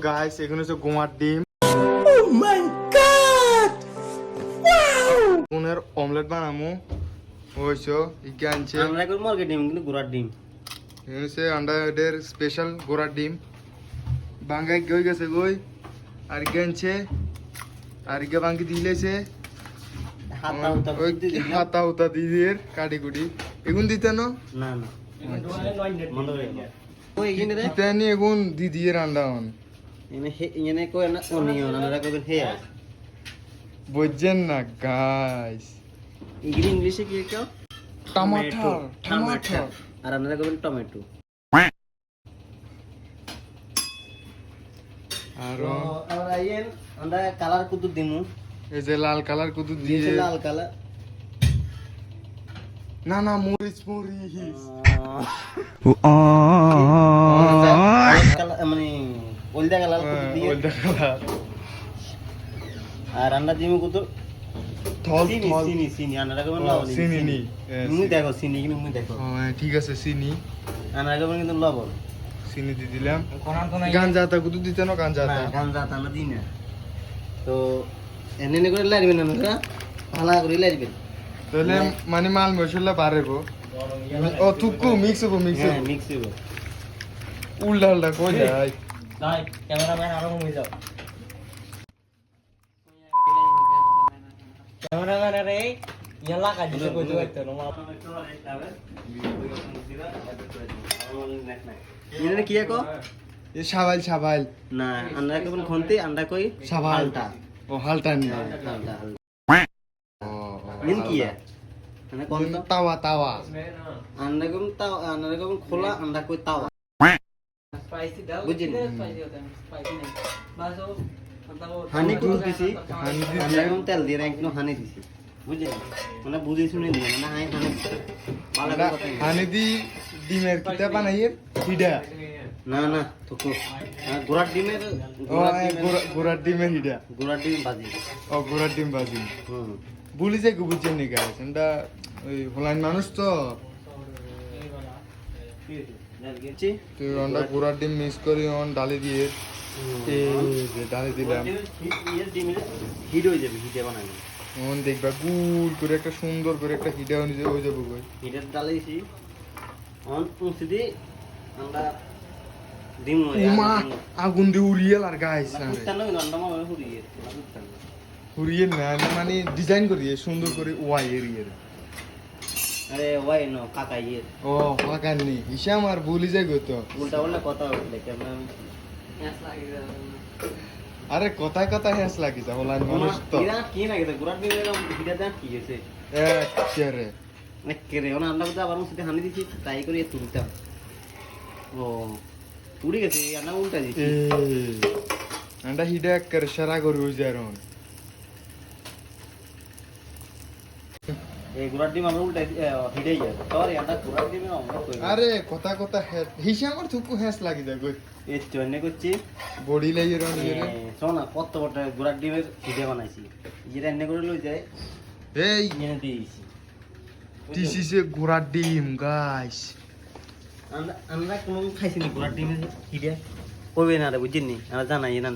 Guys এখানে হচ্ছে গোমার ডিম। Oh my god! Wow! কোনের অমলেট বানামু হইছো ইকে আনছে। আমরা কই মুরগি ডিম কিন্তু ঘোড়ার ডিম। এখানে হচ্ছে আন্ডারদের স্পেশাল গোড়ার ডিম বাঙ্গাই গই গেছে গই আর ইকে আনছে আর ইকে বাঙ্গি দিলেছে হাতা উতা ওই বুদ্ধি দিলাম। হাতা উতা দিদির কাটি কুটি এগুন দিতে না না না মনে করে ওই এখানে রে দিতে নি এগুন দিদির আন্ডা হন এনে কই না অনিয়ন আমরা কই হে বুঝছেন না গাইস ইংলিশ ইংলিশে কি কও টমাটার টমাটার আর আমরা কই টমেটো আর আমরা আইয়েন আমরা কালার কুতু দিমু এই যে লাল কালার কুদু দিয়েছে দিয়ে লাল কালার না না মরিচ মরিচ মানে হলদা কালার কুতু দিয়ে ওইটা কালার আর আমরা দিমু কুতু থল চিনি থল চিনি চিনি আমরা কই ও, লবণ চিনি নি। মুই দেখো চিনি কিন্তু মুই দেখো হ্যাঁ ঠিক আছে চিনি আমরা কই কিন্তু লবণ চিনি দিয়ে দিলাম গাঞ্জা আতা কুদু দিতে না গাঞ্জা না আতা গাঞ্জা তানা দিই না তো এনে করে লাইবেন না ভালো করে লাইবেন তাহলে মানে মাল মশলা বাড়বো ও তুকু মিক্স হবো মিক্স হ্যাঁ হবো মিক্স হইব উল্টা উল্টা কই যায় তাই ক্যামেরাম্যান আরো কমে যাও ক্যামেরাম্যান আরে ইয়ালা কাজ দিতে কইতে পারতো না ইনে কি কো এ সাবাইল সাবাইল না আমরা কেবল খন্তে আমরা কই সাবাইল হালটা ও হালটা নি হালটা হালটা ও নিন কি মানে কোন তো তাওয়া তাওয়া আমরা কম তাও আমরা কম খোলা আমরা কই তাও স্পাইসি দাও বুঝিনি। স্পাইসি হতে স্পাইসি নেই বাস ও হানি কুতু দিছি হানি দিয়ে আমরা কম তেল দিয়ে একটু হানি দিছি বুঝলি মানে বুঝি শুনে দিই না হাই হানি ভালো আমরা কথা হানি দি ডিমের কিতা বানাইয়ে হিডা না না তোকো গোড়ার ডিমের ও গোড়ার ডিমের হিডা গোড়ার ডিম ভাজি ও গোড়ার ডিম বাজি হুম ভুলি যাই বুঝছেন নি গাইস এটা ওই হোলাইন মানুষ তো গেছি তো আমরা গোড়ার ডিম মিক্স করি অন ডালি দিয়ে এই যে ডালি দিলাম হিট হয়ে যাবে হিটে বানাবো অন দেখবা গুল করে একটা সুন্দর করে একটা হিডা হয়ে যাবো গই হিটের ডালাইছি অন পুঁছি দি আমরা ডিম উমা আগুন দিয়ে উড়িয়েল আর গাইস বুঝতাম না কিন্তু আমরা মনে হুড়িয়ে বুঝতাম না উড়িয়ে না মানে ডিজাইন করিয়ে সুন্দর করে ওয়াই এরিয়ে আরে ওয়াই নো কাকা ইয়ে ও ফাঁকাননি হিসাম আর ভুলি যাই গো তো উল্টা উল্টা কথা বলে কেমন আরে কথায় কথায় হ্যাস লাগি যা হোলাইন মানুষ তো এরা কি না গেছে গোড়ার ডিম এরকম হিটা দেন কি গেছে এক চেরে কেরে ওনা আমরা তো আবার মুসতে হানি দিছি তাই করে তুলতাম ও পুড়ে গেছে আমরা উল্টা দিছি আন্ডা হিডা করে সারা করে হয়ে যায় রন এই গোড়ার ডিম আমরা উল্টা হিটাই যায় তোর এটা গোড়ার ডিম আমরা কই আরে কথা কথা হিসাম আর থুকু হ্যাস লাগি যায় গো এই জন্য করছি বডি লাগি রন শোনা কত বড় গোড়ার ডিমের হিটে বানাইছি যেটা এনে করে লই যায় এই এনে দিয়েছি দিস ইজ এ ঘোড়ার ডিম গাইস আমরা কোনো খাইছি নি গোড়ার ডিমের হিটে কইবে না রে বুঝিনি আমরা জানাই না